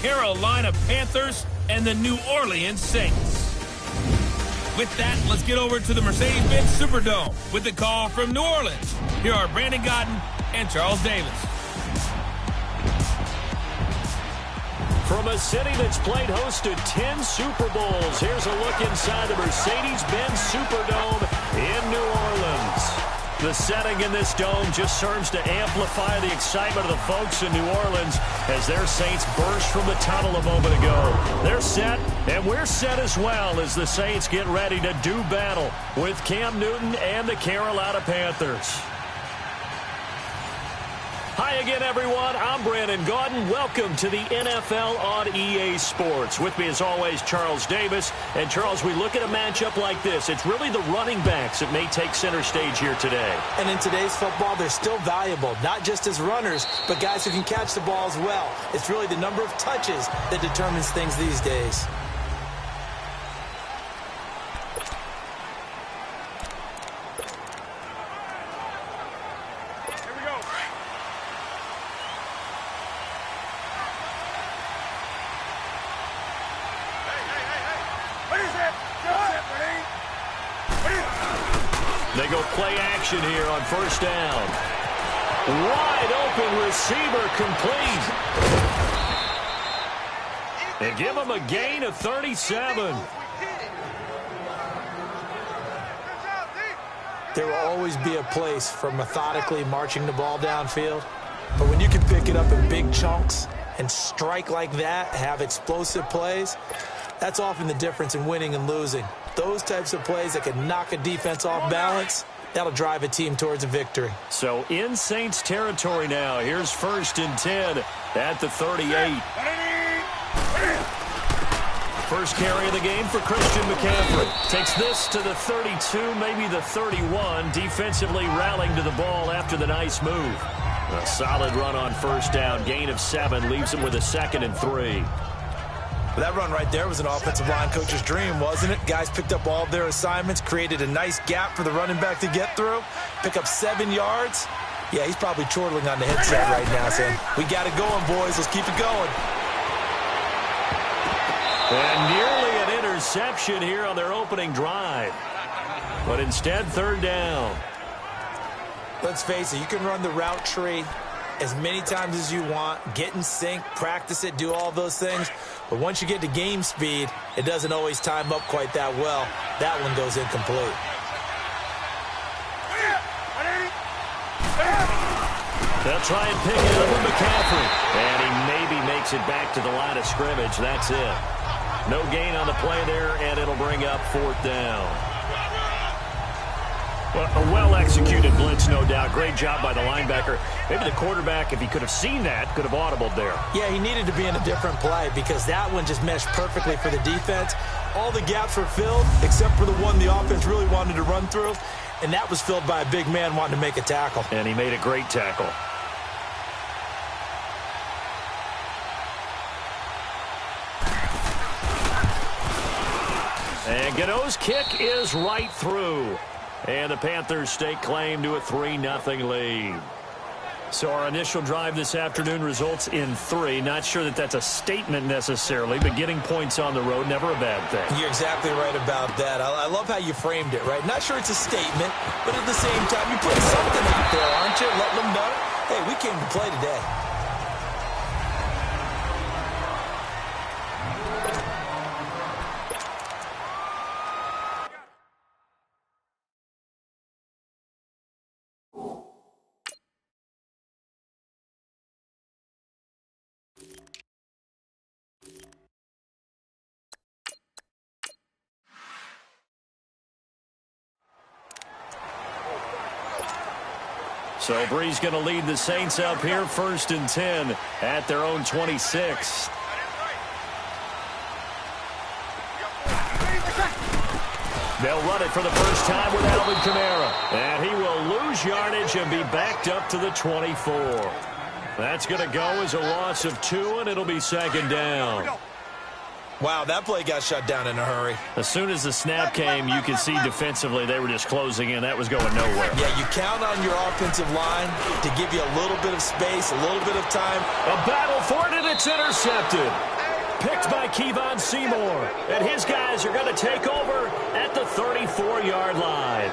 Carolina Panthers and the New Orleans Saints. With that, let's get over to the Mercedes-Benz Superdome with the call from New Orleans. Here are Brandon Godden and Charles Davis. From a city that's played host to 10 Super Bowls, here's a look inside the Mercedes-Benz Superdome in New Orleans. The setting in this dome just serves to amplify the excitement of the folks in New Orleans as their Saints burst from the tunnel a moment ago. They're set, and we're set as well as the Saints get ready to do battle with Cam Newton and the Carolina Panthers. Hi again, everyone. I'm Brandon Godden. Welcome to the NFL on EA Sports. With me, as always, Charles Davis. And, Charles, we look at a matchup like this. It's really the running backs that may take center stage here today. And in today's football, they're still valuable, not just as runners, but guys who can catch the ball as well. It's really the number of touches that determines things these days. They go play action here on first down. Wide open receiver complete. They give him a gain of 37. There will always be a place for methodically marching the ball downfield. But when you can pick it up in big chunks and strike like that, have explosive plays, that's often the difference in winning and losing. Those types of plays that can knock a defense off balance, that'll drive a team towards a victory. So in Saints territory now. Here's 1st and 10 at the 38. First carry of the game for Christian McCaffrey. Takes this to the 32, maybe the 31. Defensively rallying to the ball after the nice move. A solid run on first down. Gain of 7 leaves him with a 2nd and 3. That run right there was an offensive line coach's dream, wasn't it? Guys picked up all of their assignments, created a nice gap for the running back to get through, pick up 7 yards. Yeah, he's probably chortling on the headset right now saying, we got it going, boys. Let's keep it going. And nearly an interception here on their opening drive. But instead, 3rd down. Let's face it, you can run the route tree as many times as you want, get in sync, practice it, do all those things. But once you get to game speed, it doesn't always time up quite that well. That one goes incomplete. They'll try and pick it up with McCaffrey. And he maybe makes it back to the line of scrimmage. That's it. No gain on the play there, and it'll bring up 4th down. Well, a well-executed blitz, no doubt. Great job by the linebacker. Maybe the quarterback, if he could have seen that, could have audibled there. Yeah, he needed to be in a different play because that one just meshed perfectly for the defense. All the gaps were filled except for the one the offense really wanted to run through, and that was filled by a big man wanting to make a tackle. And he made a great tackle. And Gano's kick is right through. And the Panthers stake claim to a 3-0 lead. So our initial drive this afternoon results in 3. Not sure that that's a statement necessarily, but getting points on the road, never a bad thing. You're exactly right about that. I love how you framed it, right? Not sure it's a statement, but at the same time, you put something out there, aren't you? Letting them know, hey, we came to play today. So Bree's going to lead the Saints up here, 1st and 10 at their own 26. They'll run it for the first time with Alvin Kamara. And he will lose yardage and be backed up to the 24. That's going to go as a loss of 2, and it'll be 2nd down. Wow, that play got shut down in a hurry. As soon as the snap came, you could see defensively they were just closing in. That was going nowhere. Yeah, you count on your offensive line to give you a little bit of space, a little bit of time. A battle for it, and it's intercepted. Picked by Kevon Seymour. And his guys are going to take over at the 34-yard line.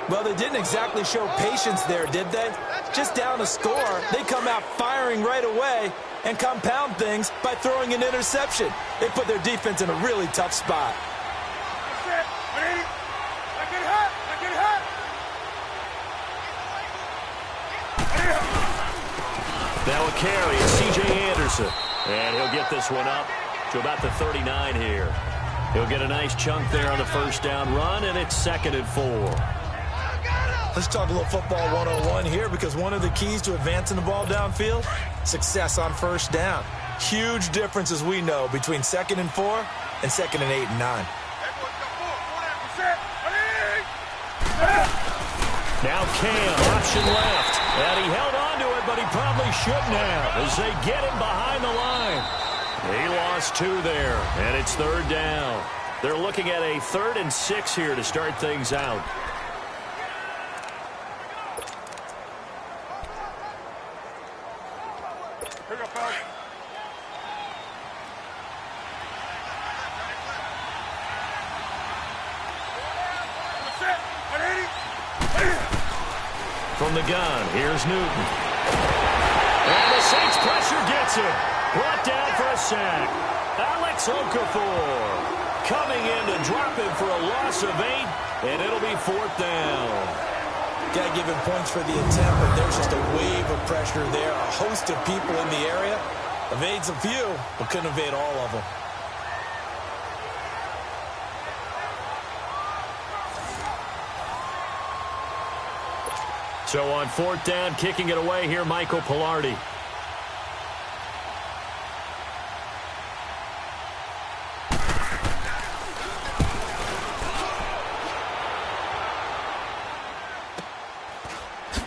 Well, they didn't exactly show patience there, did they? Just down a score, they come out firing right away and compound things by throwing an interception. They put their defense in a really tough spot. Now a carry, it's C.J. Anderson. And he'll get this one up to about the 39 here. He'll get a nice chunk there on the first down run, and it's 2nd and 4. Let's talk a little football 101 here, because one of the keys to advancing the ball downfield, success on first down. Huge difference, as we know, between 2nd and 4 and 2nd and 8 and 9. Now Cam, option left. And he held on to it, but he probably shouldn't have as they get him behind the line. He lost 2 there, and it's 3rd down. They're looking at a 3rd and 6 here to start things out. From the gun, here's Newton. And the Saints pressure gets him. Brought down for a sack. Alex Okafor coming in to drop him for a loss of 8, and it'll be 4th down. Got to give him points for the attempt, but there's just a wave of pressure there. A host of people in the area. Evades a few, but couldn't evade all of them. So on 4th down, kicking it away here, Michael Pilardi.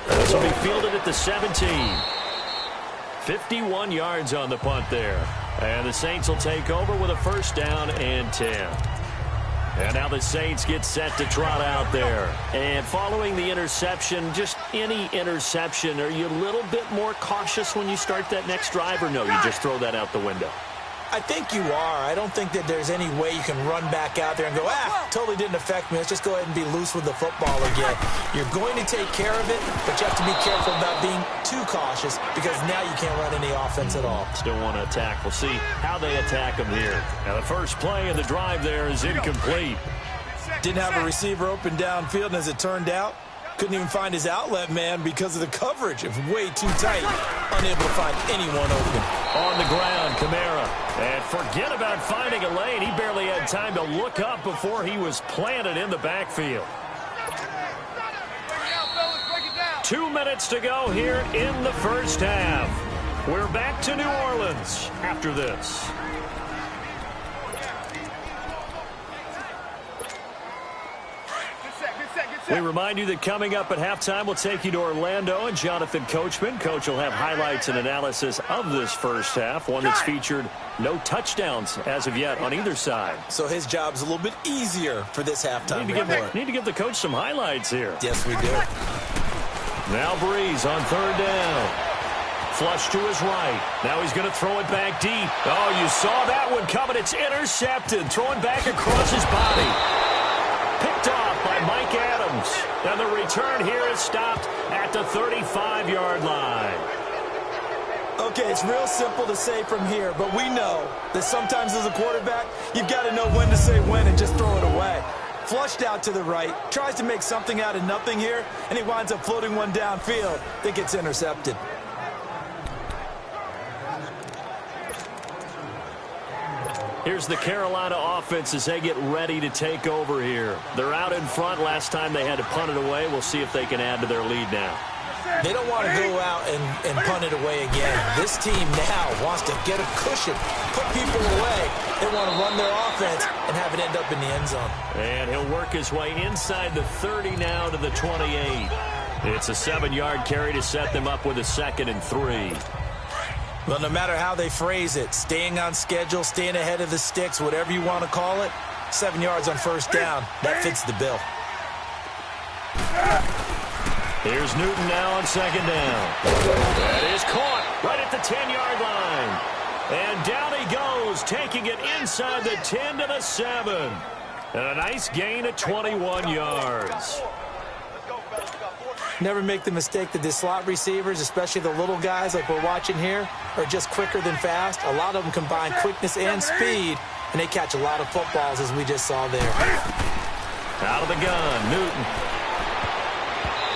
This will be fielded at the 17. 51 yards on the punt there. And the Saints will take over with a 1st down and 10. And now the Saints get set to trot out there. And following the interception, just any interception, are you a little bit more cautious when you start that next drive, or no, you just throw that out the window? I think you are. I don't think that there's any way you can run back out there and go, totally didn't affect me. Let's just go ahead and be loose with the football again. You're going to take care of it, but you have to be careful about being too cautious, because now you can't run any offense at all. Still want to attack. We'll see how they attack them here. Now the first play of the drive there is incomplete. Didn't have a receiver open downfield, and as it turned out, couldn't even find his outlet man because of the coverage. It was way too tight. Unable to find anyone open. On the ground, Kamara. And forget about finding a lane. He barely had time to look up before he was planted in the backfield. 2 minutes to go here in the first half. We're back to New Orleans after this. We remind you that coming up at halftime, we'll take you to Orlando and Jonathan Coachman. Coach will have highlights and analysis of this first half, one that's featured no touchdowns as of yet on either side. So his job's a little bit easier for this halftime report. Need to give the coach some highlights here. Yes, we do. Now Breeze on 3rd down. Flush to his right. Now he's going to throw it back deep. Oh, you saw that one coming. It's intercepted. Throwing back across his body. Picked off by Mike Adams. And the return here is stopped at the 35-yard line. Okay, it's real simple to say from here, but we know that sometimes as a quarterback, you've got to know when to say when and just throw it away. Flushed out to the right, tries to make something out of nothing here, and he winds up floating one downfield that gets intercepted. Here's the Carolina offense as they get ready to take over here. They're out in front. Last time they had to punt it away. We'll see if they can add to their lead now. They don't want to go out and punt it away again. This team now wants to get a cushion, put people away. They want to run their offense and have it end up in the end zone. And he'll work his way inside the 30 now to the 28. It's a 7-yard carry to set them up with a 2nd and 3. Well, no matter how they phrase it, staying on schedule, staying ahead of the sticks, whatever you want to call it, 7 yards on first down, that fits the bill. Here's Newton now on 2nd down. That is caught right at the 10-yard line. And down he goes taking it inside the 10 to the 7. And a nice gain of 21 yards. Never make the mistake that the slot receivers, especially the little guys like we're watching here, are just quicker than fast. A lot of them combine quickness and speed, and they catch a lot of footballs, as we just saw there. Out of the gun, Newton.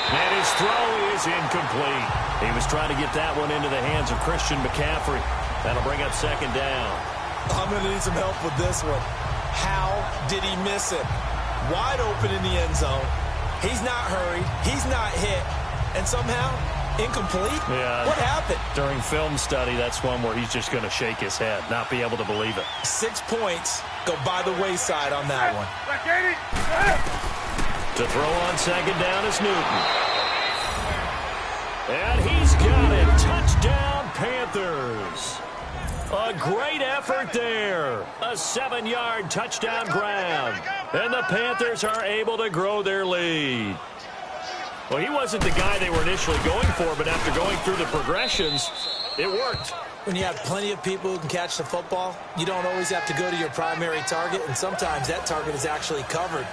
And his throw is incomplete. He was trying to get that one into the hands of Christian McCaffrey. That'll bring up second down. I'm going to need some help with this one. How did he miss it? Wide open in the end zone. He's not hurried. He's not hit. And somehow, incomplete? Yeah. What happened? During film study, that's one where he's just going to shake his head, not be able to believe it. 6 points go by the wayside on that one. To throw on second down is Newton. And he's got it. Touchdown, Panthers. A great effort there. A 7-yard touchdown grab. And the Panthers are able to grow their lead. Well, he wasn't the guy they were initially going for, but after going through the progressions, it worked. When you have plenty of people who can catch the football, you don't always have to go to your primary target, and sometimes that target is actually covered.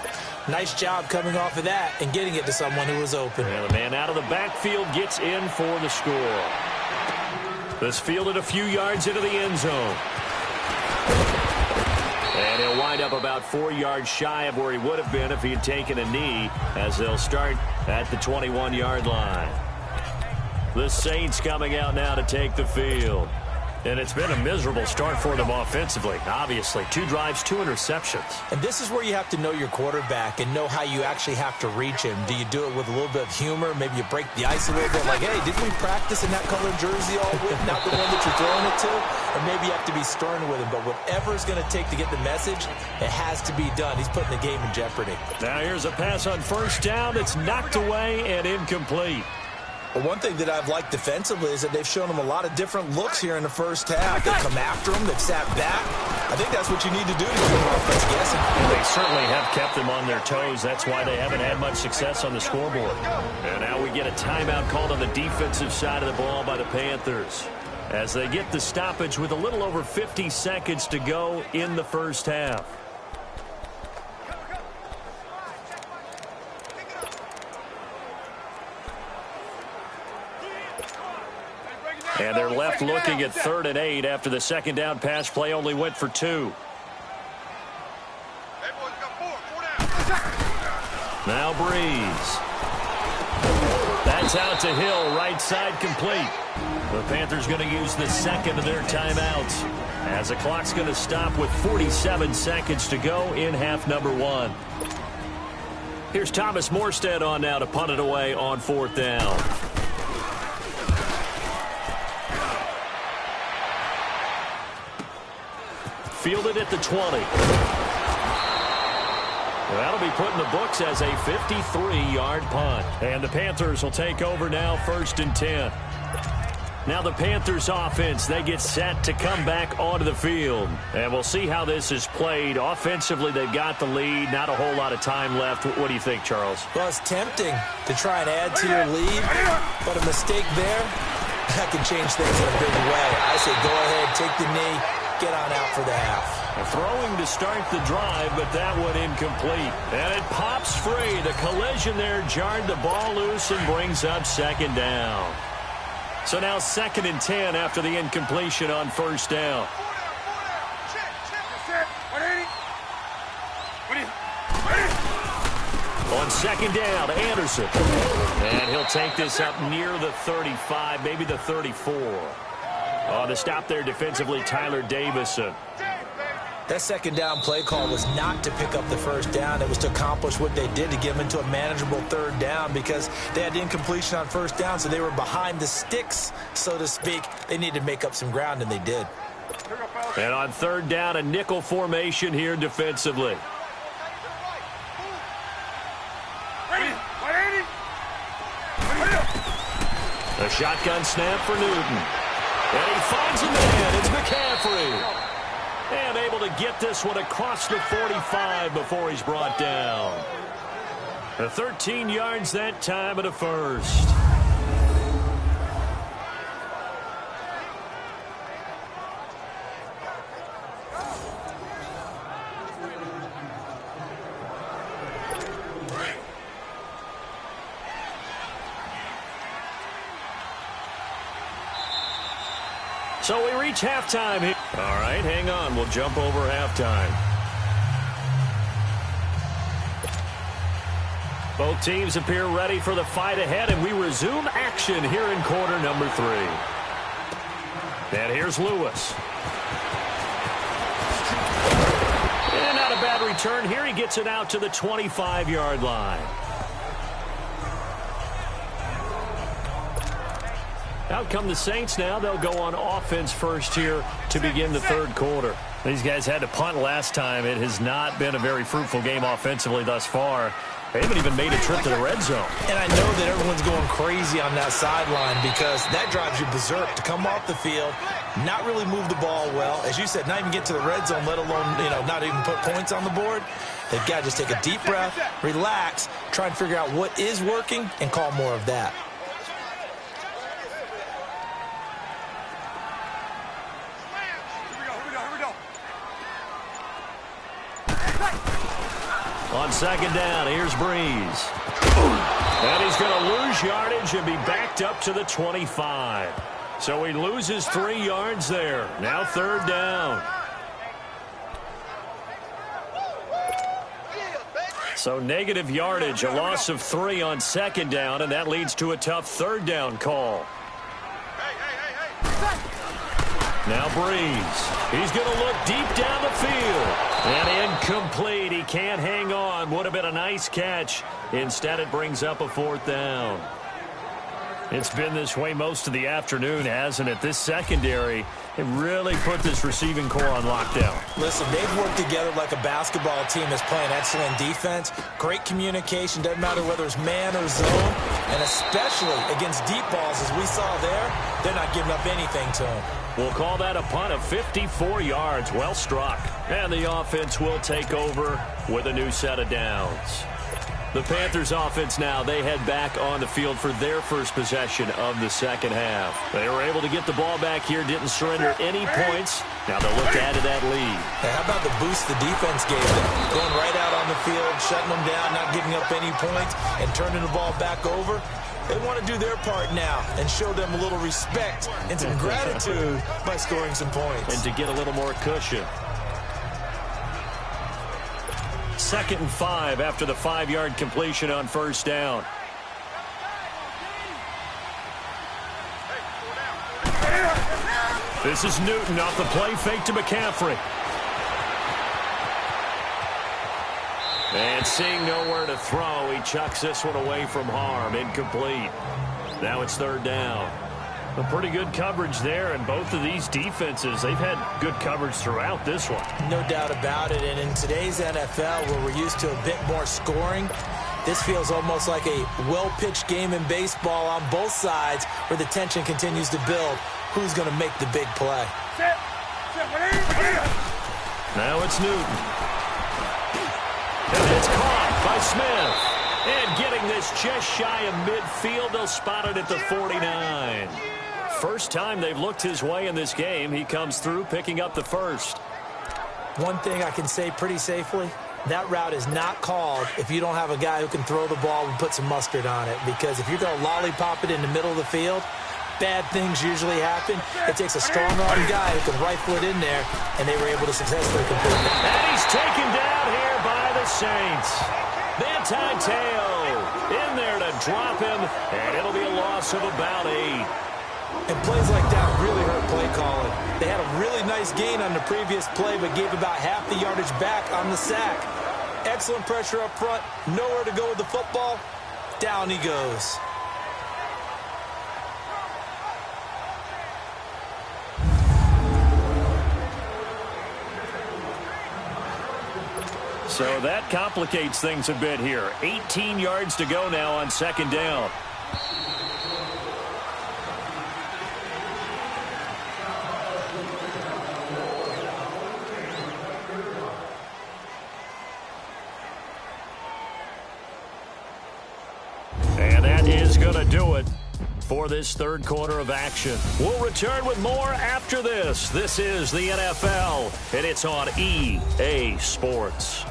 Nice job coming off of that and getting it to someone who was open. And the man out of the backfield gets in for the score. This fielded a few yards into the end zone. And he'll wind up about 4 yards shy of where he would have been if he had taken a knee, as they'll start at the 21-yard line. The Saints coming out now to take the field. And it's been a miserable start for them offensively, obviously. 2 drives, 2 interceptions. And this is where you have to know your quarterback and know how you actually have to reach him. Do you do it with a little bit of humor? Maybe you break the ice a little bit, like, hey, didn't we practice in that colored jersey all week? Not the one that you're throwing it to? Or maybe you have to be stern with him. But whatever it's going to take to get the message, it has to be done. He's putting the game in jeopardy. Now here's a pass on first down. It's knocked away and incomplete. But one thing that I've liked defensively is that they've shown them a lot of different looks here in the first half. They come after them. They've sat back. I think that's what you need to do to keep the offense guessing. And they certainly have kept them on their toes. That's why they haven't had much success on the scoreboard. And now we get a timeout called on the defensive side of the ball by the Panthers, as they get the stoppage with a little over 50 seconds to go in the first half. And they're left looking at 3rd and 8 after the second down pass play only went for 2. Now Breeze. That's out to Hill, right side complete. The Panthers going to use the second of their timeouts, as the clock's going to stop with 47 seconds to go in half number 1. Here's Thomas Morstead on now to punt it away on 4th down. Fielded at the 20. That'll be put in the books as a 53-yard punt. And the Panthers will take over now, 1st and 10. Now the Panthers offense, they get set to come back onto the field. And we'll see how this is played. Offensively, they've got the lead. Not a whole lot of time left. What do you think, Charles? Well, it's tempting to try and add to your lead, but a mistake there, that can change things in a big way. I say go ahead, take the knee, get on out for the half. Throwing to start the drive, but that one incomplete. And it pops free. The collision there jarred the ball loose and brings up second down. So now 2nd and 10 after the incompletion on 1st down. On 2nd down, Anderson. And he'll take this up near the 35, maybe the 34. The stop there defensively, Tyler Davison. That 2nd down play call was not to pick up the 1st down. It was to accomplish what they did, to get them into a manageable 3rd down, because they had incompletion on 1st down, so they were behind the sticks, so to speak. They needed to make up some ground, and they did. And on 3rd down, a nickel formation here defensively. A shotgun snap for Newton. And he finds a man. It's McCaffrey. And able to get this one across the 45 before he's brought down. 13 yards that time at a first. So we reach halftime here. All right, hang on. We'll jump over halftime. Both teams appear ready for the fight ahead, and we resume action here in quarter number 3. And here's Lewis. And not a bad return here. He gets it out to the 25-yard line. Out come the Saints now. They'll go on offense first here to begin the third quarter. These guys had to punt last time. It has not been a very fruitful game offensively thus far. They haven't even made a trip to the red zone. And I know that everyone's going crazy on that sideline because that drives you berserk to come off the field, not really move the ball well. As you said, not even get to the red zone, let alone, not even put points on the board. They've got to just take a deep breath, relax, try and figure out what is working, and call more of that. On second down, here's Breeze. And he's going to lose yardage and be backed up to the 25. So he loses 3 yards there. Now third down. So negative yardage, a loss of 3 on second down, and that leads to a tough third down call. Now Breeze. He's going to look deep down the field. And incomplete. He can't hang on. Would have been a nice catch. Instead, it brings up a 4th down. It's been this way most of the afternoon, hasn't it? This secondary, it really put this receiving core on lockdown. Listen, they've worked together like a basketball team that's playing excellent defense. Great communication. Doesn't matter whether it's man or zone. And especially against deep balls, as we saw there, they're not giving up anything to them. We'll call that a punt of 54 yards. Well struck. And the offense will take over with a new set of downs. The Panthers offense now, they head back on the field for their first possession of the second half. They were able to get the ball back here, didn't surrender any points. Now they'll look to add to that lead. Hey, how about the boost the defense gave them? Going right out on the field, shutting them down, not giving up any points, and turning the ball back over. They want to do their part now and show them a little respect and some gratitude by scoring some points. And to get a little more cushion. 2nd and 5 after the 5-yard completion on first down. This is Newton off the play fake to McCaffrey. And seeing nowhere to throw, he chucks this one away from harm. Incomplete. Now it's third down. A pretty good coverage there, and both of these defenses, they've had good coverage throughout this one. No doubt about it, and in today's NFL, where we're used to a bit more scoring, this feels almost like a well-pitched game in baseball on both sides where the tension continues to build. Who's going to make the big play? Now it's Newton. And it's caught by Smith. And getting this just shy of midfield, they'll spot it at the 49. First time they've looked his way in this game. He comes through picking up the first. One thing I can say pretty safely, that route is not called if you don't have a guy who can throw the ball and put some mustard on it. Because if you're going to lollipop it in the middle of the field, bad things usually happen. It takes a strong-arm guy who can rifle it in there, and they were able to successfully complete it. And he's taken down here by the Saints. Manti Te'o in there to drop him, and it'll be a loss of about 8. And plays like that really hurt play calling. They had a really nice gain on the previous play, but gave about half the yardage back on the sack. Excellent pressure up front, nowhere to go with the football. Down he goes. So that complicates things a bit here. 18 yards to go now on second down. And that is going to do it for this third quarter of action. We'll return with more after this. This is the NFL, and it's on EA Sports.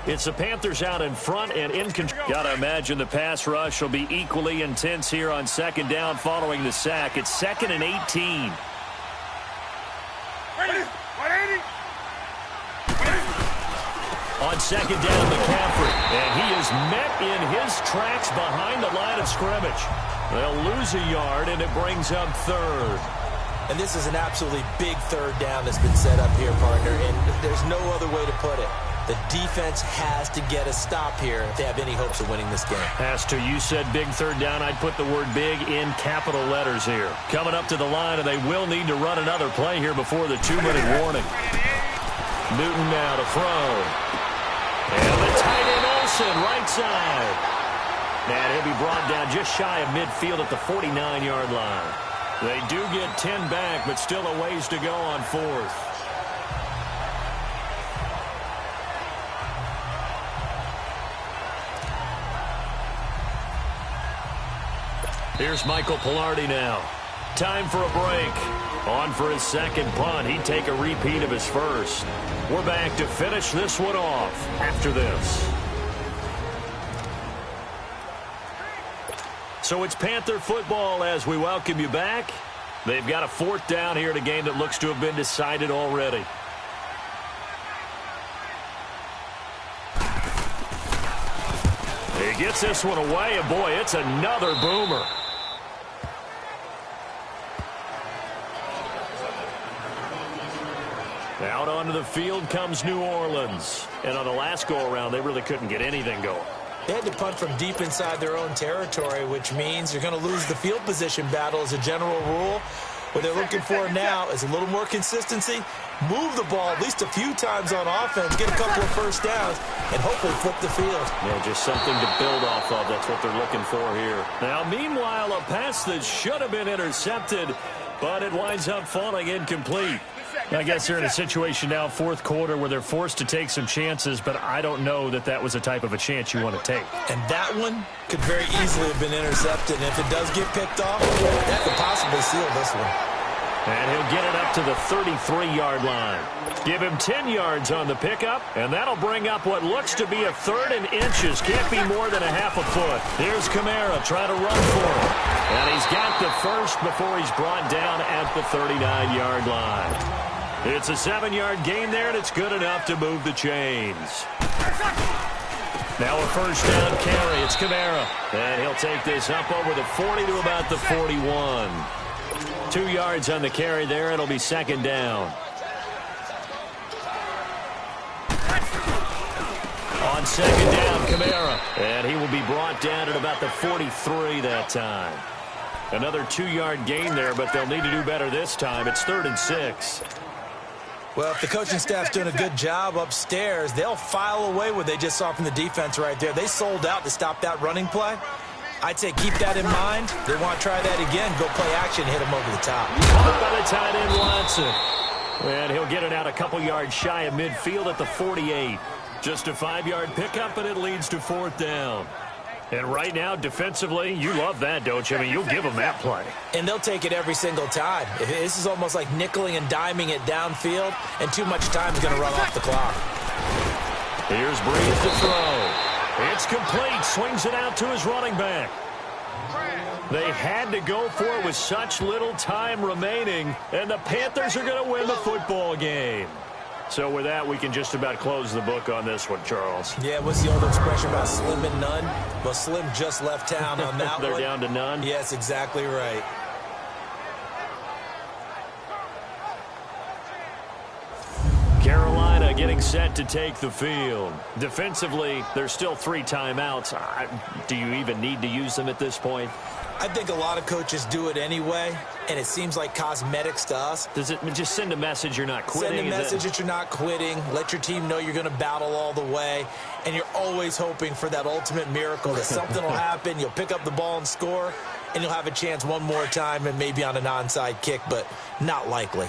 It's the Panthers out in front and in control. Got to imagine the pass rush will be equally intense here on second down following the sack. It's 2nd and 18. On second down, McCaffrey. And he is met in his tracks behind the line of scrimmage. They'll lose a yard, and it brings up third. And this is an absolutely big third down that's been set up here, partner, and there's no other way to put it. The defense has to get a stop here if they have any hopes of winning this game. Has to. You said big third down. I'd put the word big in capital letters here. Coming up to the line, and they will need to run another play here before the 2-minute warning. Newton now to throw. And the tight end Olsen, right side. And he'll be brought down just shy of midfield at the 49-yard line. They do get 10 back, but still a ways to go on fourth. Here's Michael Pilardi now. Time for a break. On for his second punt. He'd take a repeat of his first. We're back to finish this one off after this. So it's Panther football as we welcome you back. They've got a fourth down here in a game that looks to have been decided already. He gets this one away, and boy, it's another boomer. Out onto the field comes New Orleans. And on the last go-around, they really couldn't get anything going. They had to punt from deep inside their own territory, which means you're going to lose the field position battle as a general rule. What they're looking for now is a little more consistency, move the ball at least a few times on offense, get a couple of first downs, and hopefully flip the field. Yeah, just something to build off of. That's what they're looking for here. Now, meanwhile, a pass that should have been intercepted, but it winds up falling incomplete. I guess they're in a situation now, fourth quarter, where they're forced to take some chances, but I don't know that that was the type of a chance you want to take. And that one could very easily have been intercepted. And if it does get picked off, that could possibly seal this one. And he'll get it up to the 33-yard line. Give him 10 yards on the pickup, and that'll bring up what looks to be a third and inches. Can't be more than a half a foot. Here's Kamara trying to run for him. And he's got the first before he's brought down at the 39-yard line. It's a 7-yard gain there, and it's good enough to move the chains. Now a first down carry. It's Kamara. And he'll take this up over the 40 to about the 41. 2 yards on the carry there. It'll be second down. On second down, Kamara. And he will be brought down at about the 43 that time. Another 2-yard gain there, but they'll need to do better this time. It's 3rd and 6. Well, if the coaching staff's doing a good job upstairs, they'll file away what they just saw from the defense right there. They sold out to stop that running play. I'd say keep that in mind. They want to try that again. Go play action, hit them over the top. Caught by the tight end, Watson. And he'll get it out a couple yards shy of midfield at the 48. Just a 5-yard pickup, and it leads to 4th down. And right now, defensively, you love that, don't you? I mean, you'll give them that play. And they'll take it every single time. This is almost like nickeling and diming it downfield, and too much time is going to run off the clock. Here's Breeze to throw. It's complete. Swings it out to his running back. They had to go for it with such little time remaining, and the Panthers are going to win the football game. So with that, we can just about close the book on this one, Charles. Yeah, what's the old expression about slim and none? Well, Slim just left town on that They're one. down to none? Yes, exactly right. Carolina getting set to take the field. Defensively, there's still 3 timeouts. Do you even need to use them at this point? I think a lot of coaches do it anyway, and it seems like cosmetics to us. Does it just send a message you're not quitting? Send a message that you're not quitting. Let your team know you're going to battle all the way, and you're always hoping for that ultimate miracle that something will happen, you'll pick up the ball and score, and you'll have a chance one more time and maybe on an onside kick, but not likely.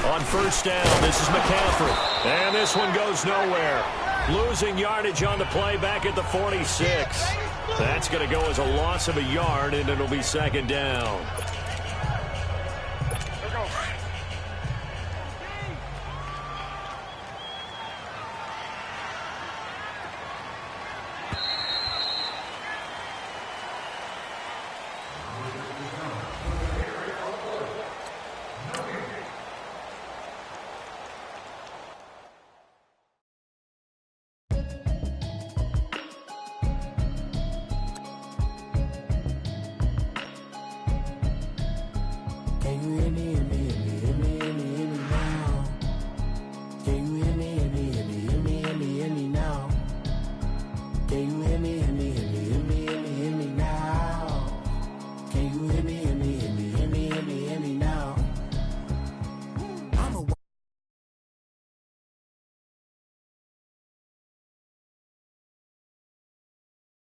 On first down, this is McCaffrey. And this one goes nowhere. Losing yardage on the play back at the 46. That's going to go as a loss of a yard, and it'll be second down. Let me